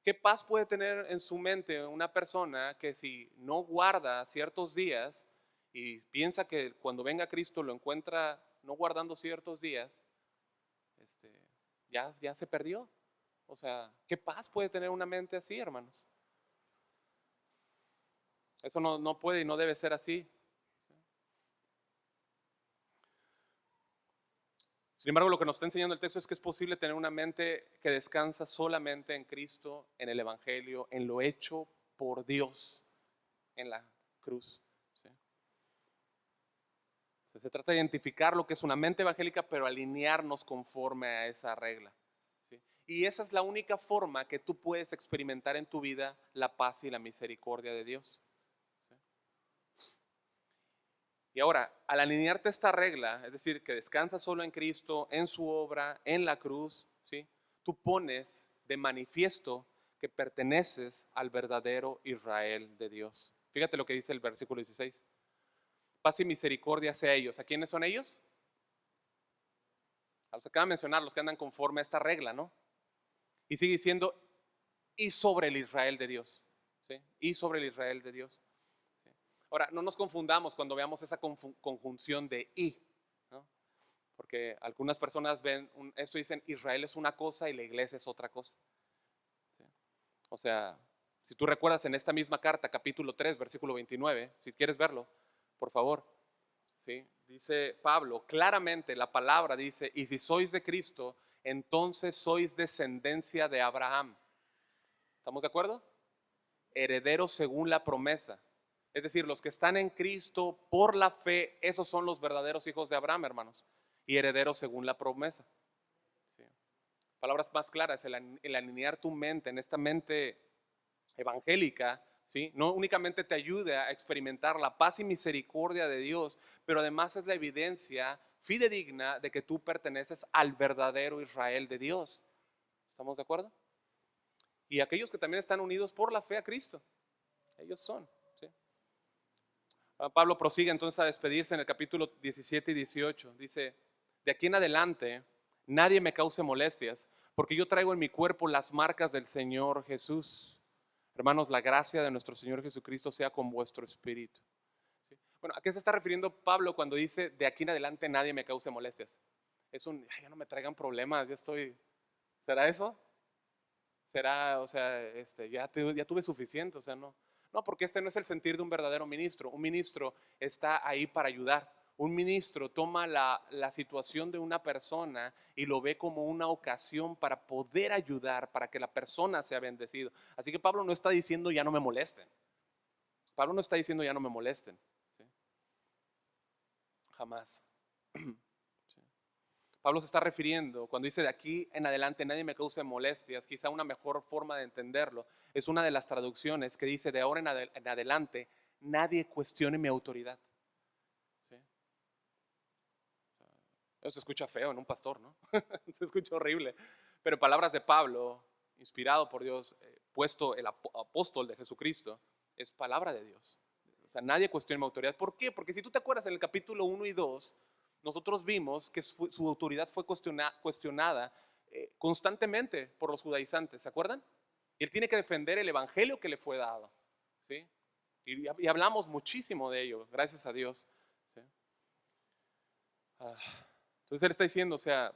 ¿Qué paz puede tener en su mente una persona que si no guarda ciertos días y piensa que cuando venga Cristo lo encuentra no guardando ciertos días, este, ya se perdió? O sea, ¿qué paz puede tener una mente así, hermanos? Eso no puede y no debe ser así. Sin embargo, lo que nos está enseñando el texto es que es posible tener una mente que descansa solamente en Cristo, en el Evangelio, en lo hecho por Dios en la cruz. ¿Sí? O sea, se trata de identificar lo que es una mente evangélica, pero alinearnos conforme a esa regla. ¿Sí? Y esa es la única forma que tú puedes experimentar en tu vida la paz y la misericordia de Dios. ¿Sí? Y ahora, al alinearte a esta regla, es decir, que descansas solo en Cristo, en su obra, en la cruz, ¿sí? Tú pones de manifiesto que perteneces al verdadero Israel de Dios. Fíjate lo que dice el versículo 16. Paz y misericordia sea ellos. ¿A quiénes son ellos? A los que acaba de mencionar, los que andan conforme a esta regla, ¿no? Y sigue diciendo, y sobre el Israel de Dios, ¿sí? Y sobre el Israel de Dios. ¿Sí? Ahora, no nos confundamos cuando veamos esa conjunción de y, ¿no? Porque algunas personas ven esto y dicen Israel es una cosa y la iglesia es otra cosa. ¿Sí? O sea, si tú recuerdas en esta misma carta, capítulo 3, versículo 29, si quieres verlo, por favor. ¿Sí? Dice Pablo, claramente la palabra dice, y si sois de Cristo, entonces sois descendencia de Abraham. ¿Estamos de acuerdo? Herederos según la promesa. Es decir, los que están en Cristo por la fe, esos son los verdaderos hijos de Abraham, hermanos, y herederos según la promesa. Sí. Palabras más claras, el alinear tu mente en esta mente evangélica, ¿sí? No únicamente te ayuda a experimentar la paz y misericordia de Dios, pero además es la evidencia fidedigna de que tú perteneces al verdadero Israel de Dios. ¿Estamos de acuerdo? Y aquellos que también están unidos por la fe a Cristo, ellos son, ¿sí? Pablo prosigue entonces a despedirse en el capítulo 17 y 18. Dice, de aquí en adelante nadie me cause molestias, porque yo traigo en mi cuerpo las marcas del Señor Jesús. Hermanos, la gracia de nuestro Señor Jesucristo sea con vuestro espíritu. ¿Sí? Bueno, ¿a qué se está refiriendo Pablo cuando dice de aquí en adelante nadie me cause molestias? Es un, ya no me traigan problemas, ya estoy. ¿Será eso? ¿Será, o sea, ya tuve suficiente? O sea, no. No, porque este no es el sentir de un verdadero ministro. Un ministro está ahí para ayudar. Un ministro toma la situación de una persona y lo ve como una ocasión para poder ayudar, para que la persona sea bendecido. Así que Pablo no está diciendo ya no me molesten. Pablo no está diciendo ya no me molesten. ¿Sí? Jamás. ¿Sí? Pablo se está refiriendo, cuando dice de aquí en adelante nadie me cause molestias, quizá una mejor forma de entenderlo es una de las traducciones que dice de ahora en adelante nadie cuestione mi autoridad. ¿Sí? Eso se escucha feo en un pastor, ¿no? Se escucha horrible. Pero palabras de Pablo, inspirado por Dios, puesto el apóstol de Jesucristo, es palabra de Dios. O sea, nadie cuestiona mi autoridad. ¿Por qué? Porque si tú te acuerdas en el capítulo 1 y 2, nosotros vimos que su autoridad fue cuestionada constantemente por los judaizantes, ¿se acuerdan? Y él tiene que defender el evangelio que le fue dado, ¿sí? Y hablamos muchísimo de ello, gracias a Dios, ¿sí? Entonces él está diciendo, o sea,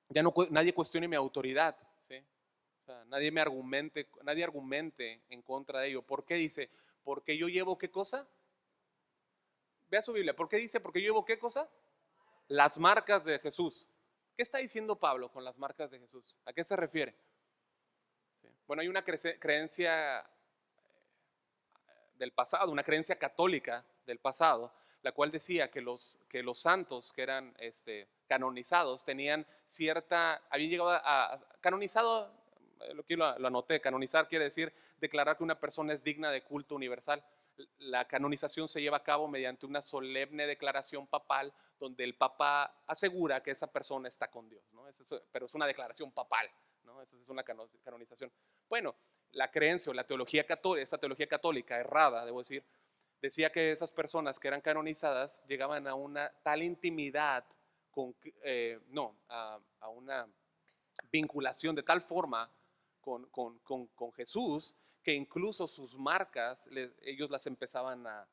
ya no nadie cuestione mi autoridad, ¿sí? O sea, nadie argumente en contra de ello. ¿Por qué dice? Porque yo llevo ¿qué cosa? Vea su Biblia. ¿Por qué dice? Porque yo llevo ¿qué cosa? Las marcas de Jesús. ¿Qué está diciendo Pablo con las marcas de Jesús? ¿A qué se refiere? ¿Sí? Bueno, hay una creencia del pasado, una creencia católica del pasado, la cual decía que los santos que eran canonizados tenían cierta, habían llegado canonizado, lo anoté, canonizar quiere decir declarar que una persona es digna de culto universal. La canonización se lleva a cabo mediante una solemne declaración papal donde el papa asegura que esa persona está con Dios, ¿no? Pero es una declaración papal, ¿no? Esa es una canonización. Bueno, la creencia o la teología católica, esta teología católica errada, debo decir, decía que esas personas que eran canonizadas llegaban a una tal intimidad no, a una vinculación de tal forma con Jesús que incluso sus marcas ellos las empezaban a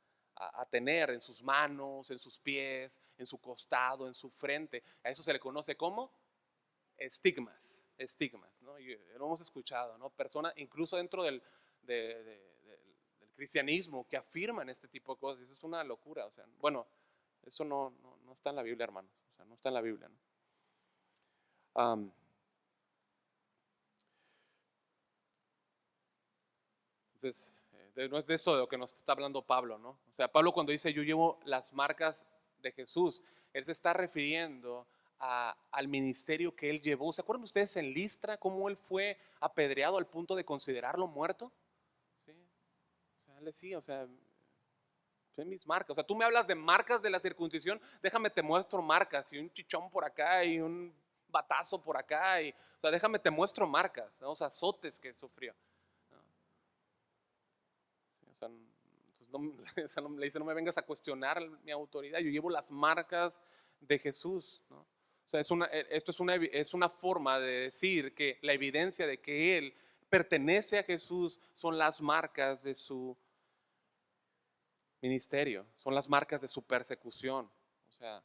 tener en sus manos, en sus pies, en su costado, en su frente. A eso se le conoce como estigmas, ¿no? Y lo hemos escuchado, ¿no? Personas, incluso dentro del cristianismo, que afirman este tipo de cosas. Eso es una locura, o sea, bueno, eso no está en la Biblia, hermanos, o sea, no está en la Biblia, ¿no? Entonces, no es de eso de lo que nos está hablando Pablo, ¿no? O sea, Pablo cuando dice yo llevo las marcas de Jesús, él se está refiriendo al ministerio que él llevó. ¿Se acuerdan ustedes en Listra cómo él fue apedreado al punto de considerarlo muerto? Sí, o sea, él decía, o sea, son mis marcas. O sea, tú me hablas de marcas de la circuncisión, déjame te muestro marcas, y un chichón por acá y un batazo por acá, o sea, déjame te muestro marcas, ¿no? Los azotes que sufrió. Sí, o sea, entonces o sea, le dice, no me vengas a cuestionar mi autoridad, yo llevo las marcas de Jesús, ¿no? O sea, esto es una forma de decir que la evidencia de que Él pertenece a Jesús son las marcas de su ministerio, son las marcas de su persecución. O sea,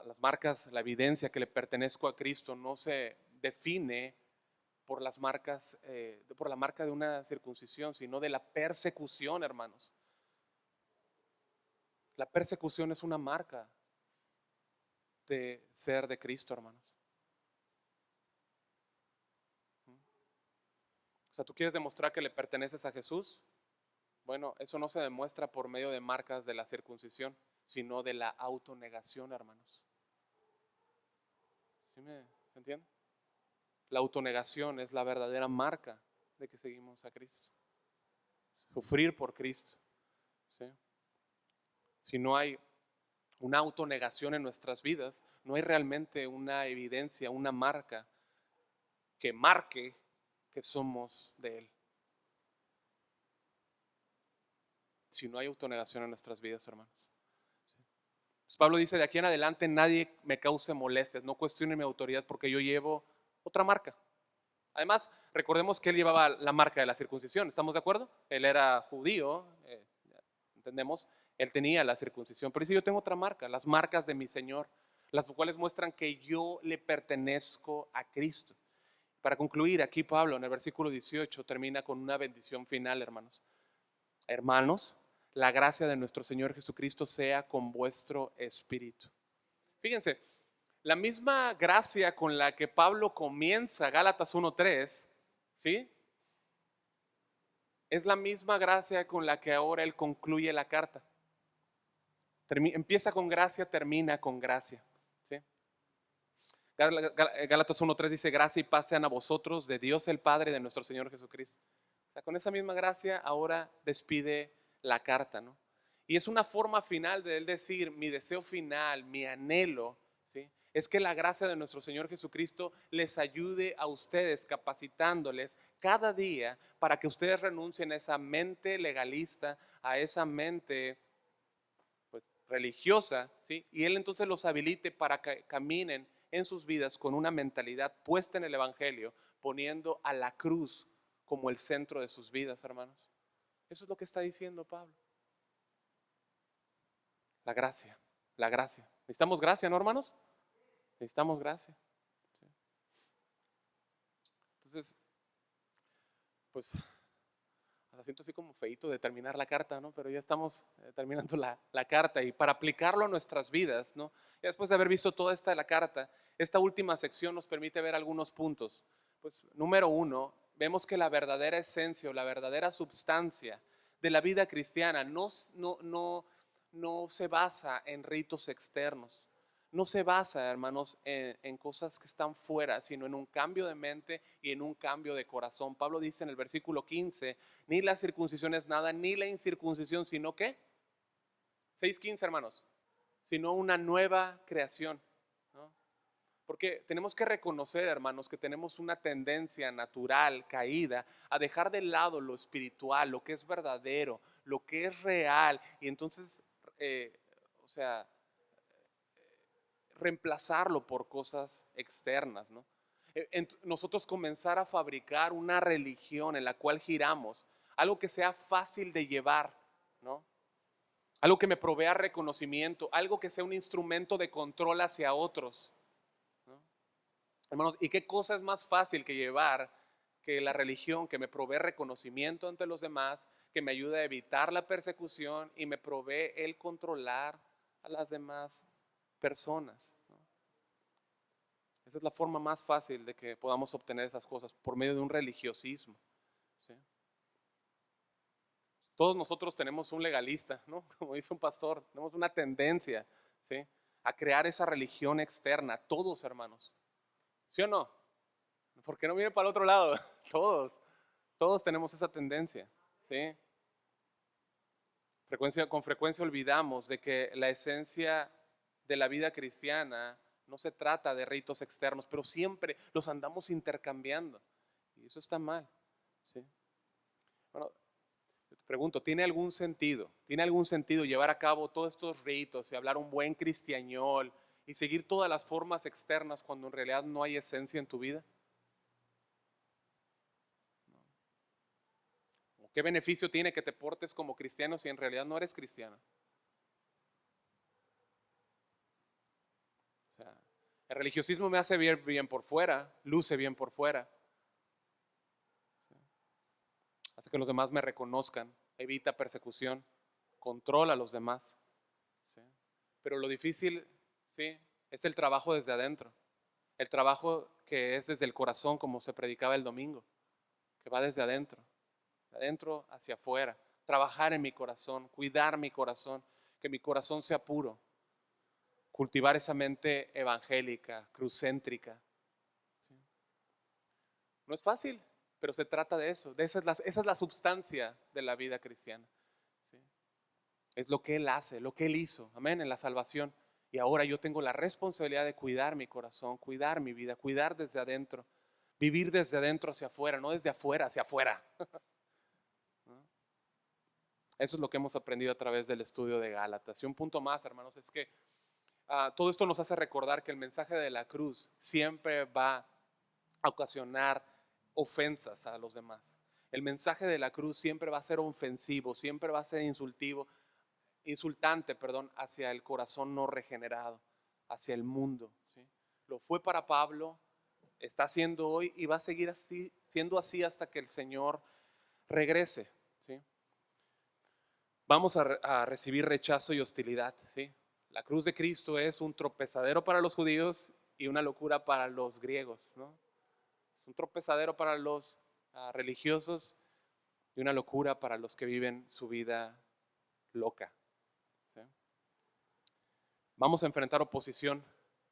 las marcas, la evidencia que le pertenezco a Cristo no se define por las marcas, por la marca de una circuncisión, sino de la persecución, hermanos. La persecución es una marca. de ser de Cristo, hermanos. O sea, ¿tú quieres demostrar que le perteneces a Jesús? Bueno, eso no se demuestra por medio de marcas de la circuncisión, sino de la autonegación, hermanos. ¿Se entiende? La autonegación es la verdadera marca de que seguimos a Cristo. Sufrir por Cristo. ¿Sí? Si no hay una autonegación en nuestras vidas, no hay realmente una evidencia, una marca que marque que somos de Él. Si no hay autonegación en nuestras vidas, hermanos. ¿Sí? Entonces Pablo dice, de aquí en adelante nadie me cause molestias, no cuestione mi autoridad porque yo llevo otra marca. Además, recordemos que él llevaba la marca de la circuncisión, ¿estamos de acuerdo? Él era judío, entendemos, él tenía la circuncisión, pero dice, yo tengo otra marca, las marcas de mi Señor, las cuales muestran que yo le pertenezco a Cristo. Para concluir, aquí Pablo en el versículo 18 termina con una bendición final, hermanos. Hermanos, la gracia de nuestro Señor Jesucristo sea con vuestro espíritu. Fíjense, la misma gracia con la que Pablo comienza Gálatas 1:3, ¿sí? Es la misma gracia con la que ahora él concluye la carta. Empieza con gracia, termina con gracia, ¿sí? Gálatas 1:3 dice, gracia y paz sean a vosotros de Dios el Padre y de nuestro Señor Jesucristo. O sea, con esa misma gracia ahora despide la carta, ¿no? Y es una forma final de él decir, mi deseo final, mi anhelo, ¿sí? Es que la gracia de nuestro Señor Jesucristo les ayude a ustedes, capacitándoles cada día para que ustedes renuncien a esa mente legalista, a esa mente pues religiosa, ¿sí? Y él entonces los habilite para que caminen en sus vidas con una mentalidad puesta en el Evangelio, poniendo a la cruz como el centro de sus vidas, hermanos. Eso es lo que está diciendo Pablo. La gracia, la gracia. Necesitamos gracia, ¿no, hermanos? Necesitamos gracia. ¿Sí? Entonces, pues, hasta siento así como feíto de terminar la carta, ¿no? Pero ya estamos terminando la carta y para aplicarlo a nuestras vidas, ¿no? Y después de haber visto toda esta de la carta, esta última sección nos permite ver algunos puntos. Pues, número uno, vemos que la verdadera esencia o la verdadera substancia de la vida cristiana no se basa en ritos externos. No se basa, hermanos, en cosas que están fuera, sino en un cambio de mente y en un cambio de corazón. Pablo dice en el versículo 15, ni la circuncisión es nada, ni la incircuncisión, sino ¿qué? 6:15, hermanos, sino una nueva creación, ¿no? Porque tenemos que reconocer, hermanos, que tenemos una tendencia natural, caída, a dejar de lado lo espiritual, lo que es verdadero, lo que es real, y entonces, o sea, reemplazarlo por cosas externas, ¿no? Nosotros comenzar a fabricar una religión en la cual giramos, algo que sea fácil de llevar, ¿no? Algo que me provea reconocimiento, algo que sea un instrumento de control hacia otros, ¿no? Hermanos, ¿y qué cosa es más fácil que llevar que la religión que me provee reconocimiento ante los demás, que me ayuda a evitar la persecución y me provee el controlar a las demás personas, ¿no? Esa es la forma más fácil de que podamos obtener esas cosas, por medio de un religiosismo, ¿sí? Todos nosotros tenemos un legalista, ¿no? Como dice un pastor, tenemos una tendencia, ¿sí?, a crear esa religión externa, todos, hermanos, ¿sí o no? ¿Por qué no viene para el otro lado? Todos tenemos esa tendencia, ¿sí? Con frecuencia olvidamos de que la esencia de la vida cristiana no se trata de ritos externos, pero siempre los andamos intercambiando. Y eso está mal, ¿sí? Bueno, yo te pregunto, ¿tiene algún sentido? ¿Tiene algún sentido llevar a cabo todos estos ritos y hablar un buen cristiañol y seguir todas las formas externas cuando en realidad no hay esencia en tu vida? ¿Qué beneficio tiene que te portes como cristiano si en realidad no eres cristiano? O sea, el religiosismo me hace ver bien por fuera, luce bien por fuera, hace que los demás me reconozcan, evita persecución, controla a los demás, ¿sí? Pero lo difícil, ¿sí?, Es el trabajo desde adentro. El trabajo que es desde el corazón, como se predicaba el domingo, que va desde adentro, de adentro hacia afuera. Trabajar en mi corazón, cuidar mi corazón, que mi corazón sea puro. Cultivar esa mente evangélica, crucéntrica. ¿Sí? No es fácil, pero se trata de eso. Esa es la substancia de la vida cristiana. ¿Sí? Es lo que Él hace, lo que Él hizo. Amén, en la salvación. Y ahora yo tengo la responsabilidad de cuidar mi corazón, cuidar mi vida, cuidar desde adentro. Vivir desde adentro hacia afuera, no desde afuera hacia afuera. Eso es lo que hemos aprendido a través del estudio de Gálatas. Y un punto más, hermanos, es que todo esto nos hace recordar que el mensaje de la cruz siempre va a ocasionar ofensas a los demás. El mensaje de la cruz siempre va a ser ofensivo, siempre va a ser insultante, perdón, hacia el corazón no regenerado, hacia el mundo. ¿Sí? Lo fue para Pablo, está siendo hoy y va a seguir así, siendo así hasta que el Señor regrese. ¿Sí? Vamos a recibir rechazo y hostilidad. ¿Sí? La cruz de Cristo es un tropezadero para los judíos y una locura para los griegos, ¿no? Es un tropezadero para los religiosos y una locura para los que viven su vida loca. ¿Sí? Vamos a enfrentar oposición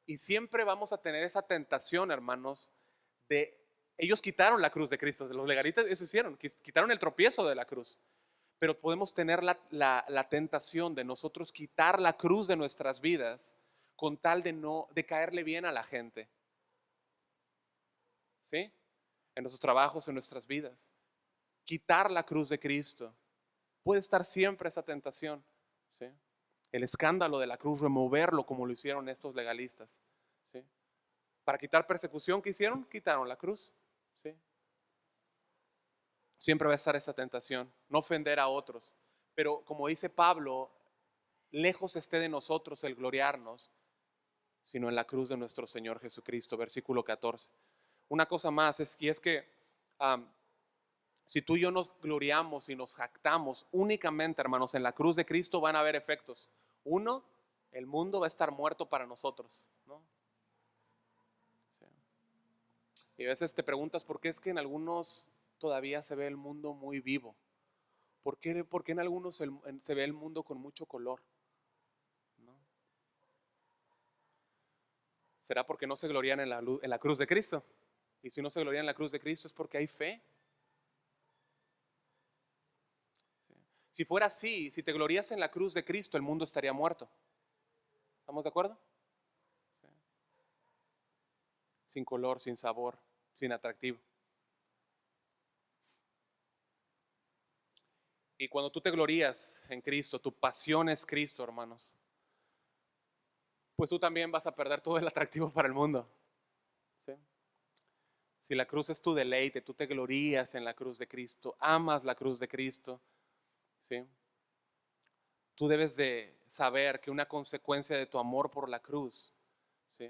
y siempre vamos a tener esa tentación, hermanos, de ellos quitaron la cruz de Cristo, los legalistas eso hicieron, quitaron el tropiezo de la cruz, pero podemos tener la tentación de nosotros quitar la cruz de nuestras vidas con tal de caerle bien a la gente. ¿Sí? En nuestros trabajos, en nuestras vidas. Quitar la cruz de Cristo. Puede estar siempre esa tentación. ¿Sí? El escándalo de la cruz, removerlo como lo hicieron estos legalistas. ¿Sí? Para quitar persecución, ¿qué hicieron? Quitaron la cruz. ¿Sí? Siempre va a estar esa tentación, no ofender a otros. Pero como dice Pablo, lejos esté de nosotros el gloriarnos, sino en la cruz de nuestro Señor Jesucristo, versículo 14. Una cosa más, y es que si tú y yo nos gloriamos y nos jactamos únicamente, hermanos, en la cruz de Cristo, van a haber efectos. Uno, el mundo va a estar muerto para nosotros, ¿no? Sí. Y a veces te preguntas por qué es que en algunos todavía se ve el mundo muy vivo. ¿Por qué en algunos se ve el mundo con mucho color? ¿No? ¿Será porque no se glorían en la cruz de Cristo? Y si no se glorían en la cruz de Cristo es porque hay fe. Sí. Si fuera así, si te glorías en la cruz de Cristo, el mundo estaría muerto. ¿Estamos de acuerdo? Sí. Sin color, sin sabor, sin atractivo. Y cuando tú te glorías en Cristo, tu pasión es Cristo, hermanos, pues tú también vas a perder todo el atractivo para el mundo. ¿Sí? Si la cruz es tu deleite, tú te glorías en la cruz de Cristo, amas la cruz de Cristo, ¿sí? Tú debes de saber que una consecuencia de tu amor por la cruz, ¿sí?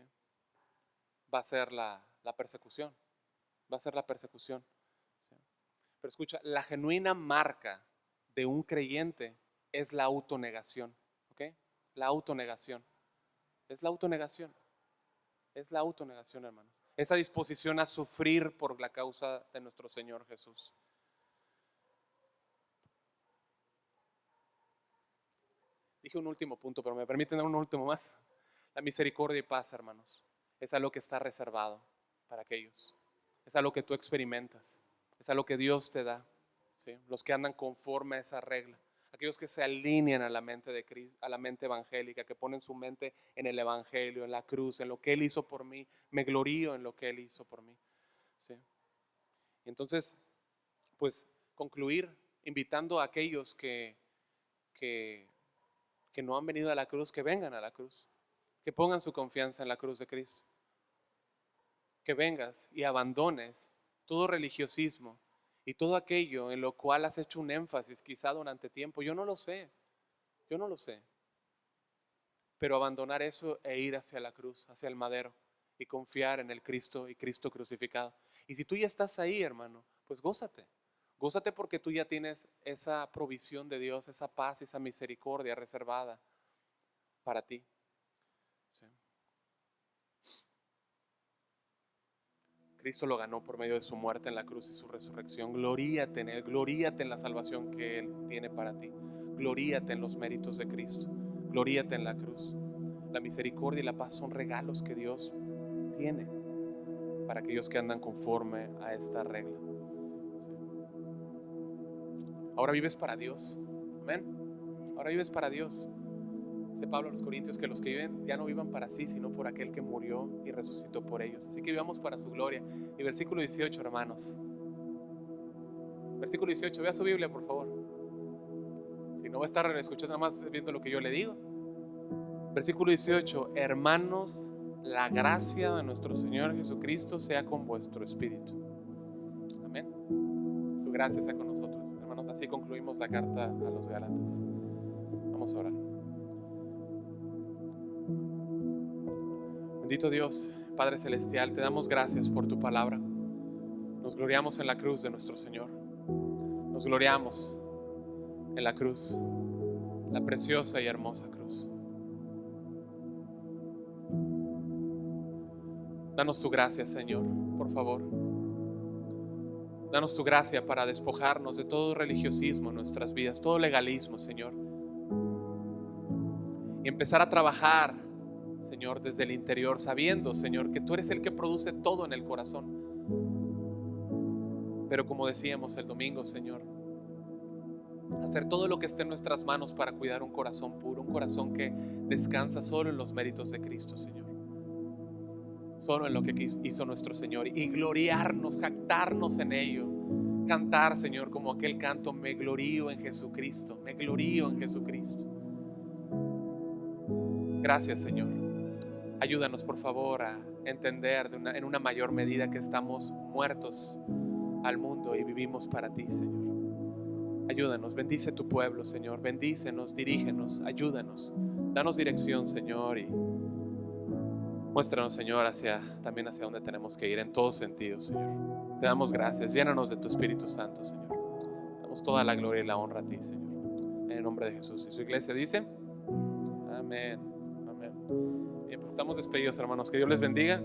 Va a ser la persecución, va a ser la persecución. ¿Sí? Pero escucha, la genuina marca de un creyente es la autonegación, ¿ok? La autonegación, es la autonegación, es la autonegación, hermanos. Esa disposición a sufrir por la causa de nuestro Señor Jesús. Dije un último punto, pero me permiten dar un último más. La misericordia y paz, hermanos, es algo que está reservado para aquellos. Es algo que tú experimentas. Es algo que Dios te da. ¿Sí? Los que andan conforme a esa regla. Aquellos que se alinean a la mente de Cristo, a la mente evangélica, que ponen su mente en el evangelio, en la cruz, en lo que Él hizo por mí. Me glorío en lo que Él hizo por mí. ¿Sí? Y entonces, pues, concluir invitando a aquellos que, que no han venido a la cruz, que vengan a la cruz, que pongan su confianza en la cruz de Cristo, que vengas y abandones todo religiosismo y todo aquello en lo cual has hecho un énfasis quizá durante tiempo. Yo no lo sé, yo no lo sé, pero abandonar eso e ir hacia la cruz, hacia el madero y confiar en el Cristo y Cristo crucificado. Y si tú ya estás ahí, hermano, pues gózate. Gózate porque tú ya tienes esa provisión de Dios, esa paz, esa misericordia reservada para ti. ¿Sí? Cristo lo ganó por medio de su muerte en la cruz y su resurrección. Gloríate en Él, gloríate en la salvación que Él tiene para ti. Gloríate en los méritos de Cristo, gloríate en la cruz. La misericordia y la paz son regalos que Dios tiene para aquellos que andan conforme a esta regla. ¿Sí? Ahora vives para Dios. Amén. Ahora vives para Dios. Dice Pablo a los Corintios que los que viven ya no vivan para sí, sino por aquel que murió y resucitó por ellos. Así que vivamos para su gloria. Y versículo 18, hermanos. Versículo 18, vea su Biblia, por favor. Si no va a estar escuchando nada más viendo lo que yo le digo. Versículo 18, hermanos, la gracia de nuestro Señor Jesucristo sea con vuestro espíritu. Amén. Su gracia sea con nosotros. Hermanos, así concluimos la carta a los Gálatas. Vamos a orar. Bendito Dios, Padre Celestial, te damos gracias por tu palabra. Nos gloriamos en la cruz de nuestro Señor. Nos gloriamos en la cruz, la preciosa y hermosa cruz. Danos tu gracia, Señor, por favor. Danos tu gracia para despojarnos de todo religiosismo en nuestras vidas, todo legalismo, Señor. Y empezar a trabajar, Señor, desde el interior, sabiendo, Señor, que tú eres el que produce todo en el corazón. Pero como decíamos el domingo, Señor, hacer todo lo que esté en nuestras manos para cuidar un corazón puro, un corazón que descansa solo en los méritos de Cristo, Señor. Solo en lo que hizo nuestro Señor, y gloriarnos, jactarnos en ello. Cantar, Señor, como aquel canto: me glorío en Jesucristo, me glorío en Jesucristo. Gracias, Señor. Ayúdanos, por favor, a entender en una mayor medida que estamos muertos al mundo y vivimos para ti, Señor. Ayúdanos, bendice tu pueblo, Señor. Bendícenos, dirígenos, ayúdanos. Danos dirección, Señor, y muéstranos, Señor, también hacia donde tenemos que ir en todos sentidos, Señor. Te damos gracias. Llénanos de tu Espíritu Santo, Señor. Damos toda la gloria y la honra a ti, Señor. En el nombre de Jesús. Y su iglesia dice: amén. Amén. Bien, pues estamos despedidos, hermanos. Que Dios les bendiga.